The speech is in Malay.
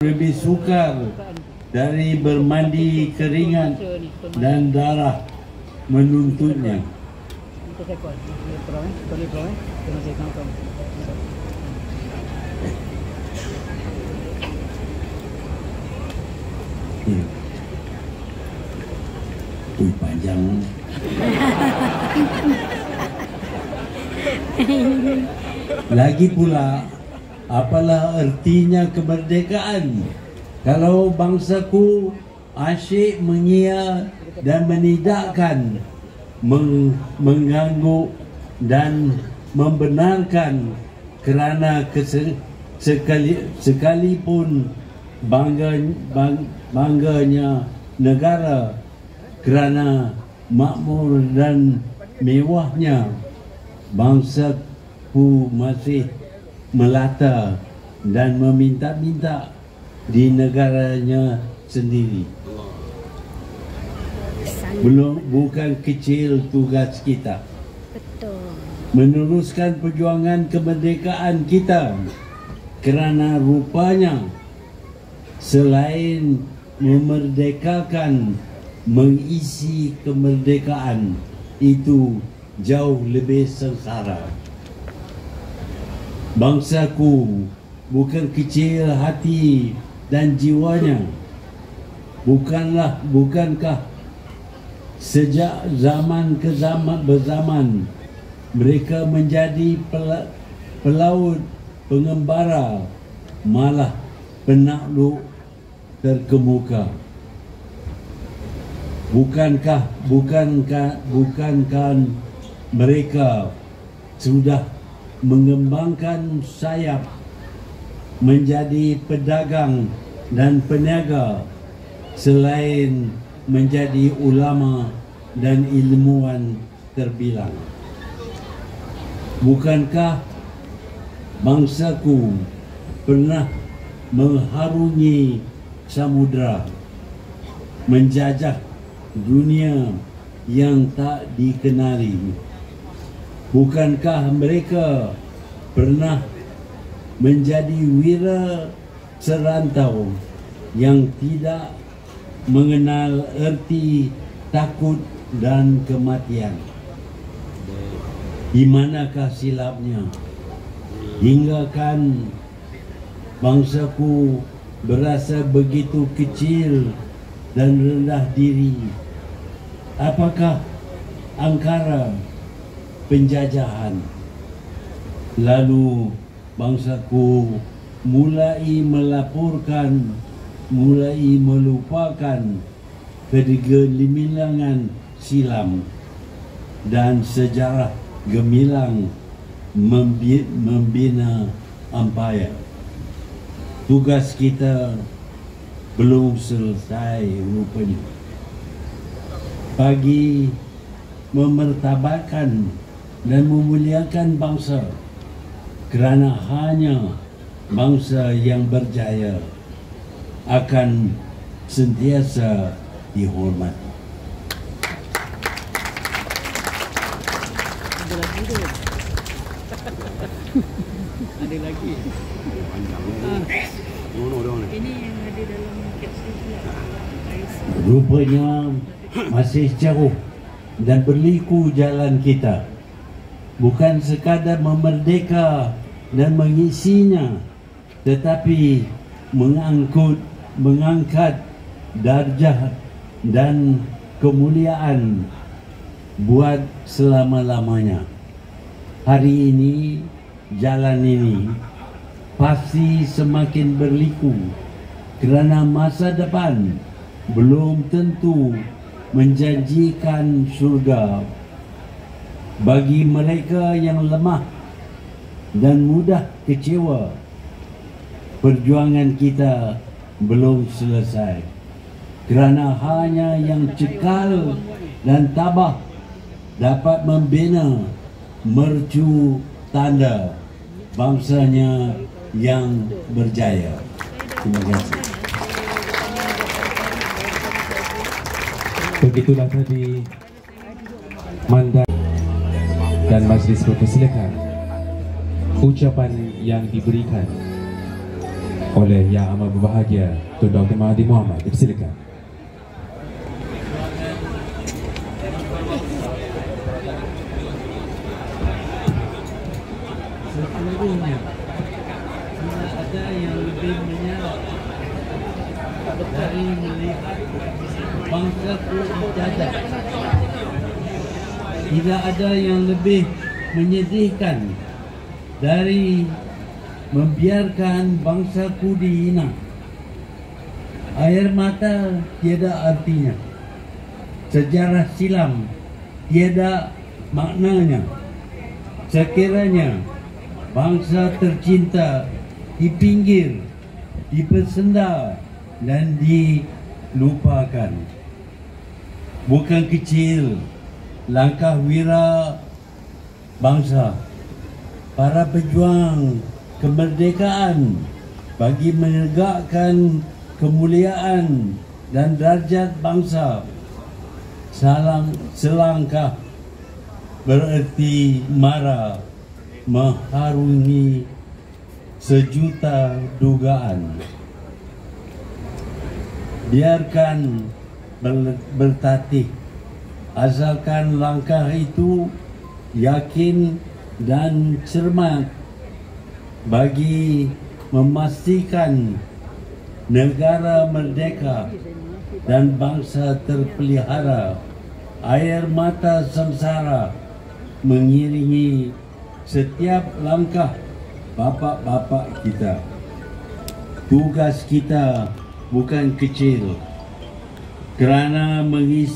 lebih sukar dari bermandi keringat dan darah menuntutnya. Panjang. Lagi pula, apalah artinya kemerdekaan kalau bangsaku asyik mengia dan menidakkan, mengganggu dan membenarkan kerana sekalipun bangganya negara kerana makmur dan mewahnya, bangsaku masih melata dan meminta-minta di negaranya sendiri. Bukan kecil tugas kita meneruskan perjuangan kemerdekaan kita, kerana rupanya selain memerdekakan, mengisi kemerdekaan itu jauh lebih sengsara. Bangsaku bukan kecil hati dan jiwanya. Bukankah sejak zaman ke zaman berzaman mereka menjadi pelaut, pengembara, malah penakluk terkemuka? Bukankah mereka sudah mengembangkan sayap menjadi pedagang dan peniaga, selain menjadi ulama dan ilmuwan terbilang? Bukankah bangsaku pernah mengharungi samudra, menjajah dunia yang tak dikenali? Bukankah mereka pernah menjadi wira serantau yang tidak mengenal erti takut dan kematian? Di manakah silapnya hinggakan bangsaku berasa begitu kecil dan rendah diri? Apakah angkara penjajahan? Lalu bangsaku mulai melaporkan, mulai melupakan kegemilangan silam dan sejarah gemilang membina empayar. Tugas kita belum selesai rupanya. Bagi memertabatkan dan memuliakan bangsa, kerana hanya bangsa yang berjaya akan sentiasa dihormati. Ada lagi. Ini yang ada dalam kapsul pula. Rupanya masih jauh dan berliku jalan kita. Bukan sekadar memerdeka dan mengisinya, tetapi mengangkat darjah dan kemuliaan buat selama-lamanya. Hari ini, jalan ini pasti semakin berliku, kerana masa depan belum tentu menjanjikan surga bagi mereka yang lemah dan mudah kecewa. Perjuangan kita belum selesai, kerana hanya yang cekal dan tabah dapat membina mercu tanda bangsanya yang berjaya. Terima kasih. Begitulah tadi mandat dan majlis mempersilakan ucapan yang diberikan oleh Yang Amat Berbahagia Tun Dr. Mahathir Mohamad. Dipersilakan. Seluruhnya tidak ada yang lebih menyerah dari melihat bangsa dijajah. Tidak ada yang lebih menyedihkan dari membiarkan bangsaku dihina. Air mata tiada artinya, sejarah silam tiada maknanya sekiranya bangsa tercinta dipinggir, dipersenda dan dilupakan. Bukan kecil langkah wira bangsa, para pejuang kemerdekaan bagi menegakkan kemuliaan dan darjat bangsa. Selangkah bererti mara mengharungi sejuta dugaan. Biarkan bertatih, asalkan langkah itu yakin dan cermat bagi memastikan negara merdeka dan bangsa terpelihara. Air mata sengsara mengiringi setiap langkah bapak-bapak kita. Tugas kita bukan kecil kerana mengisi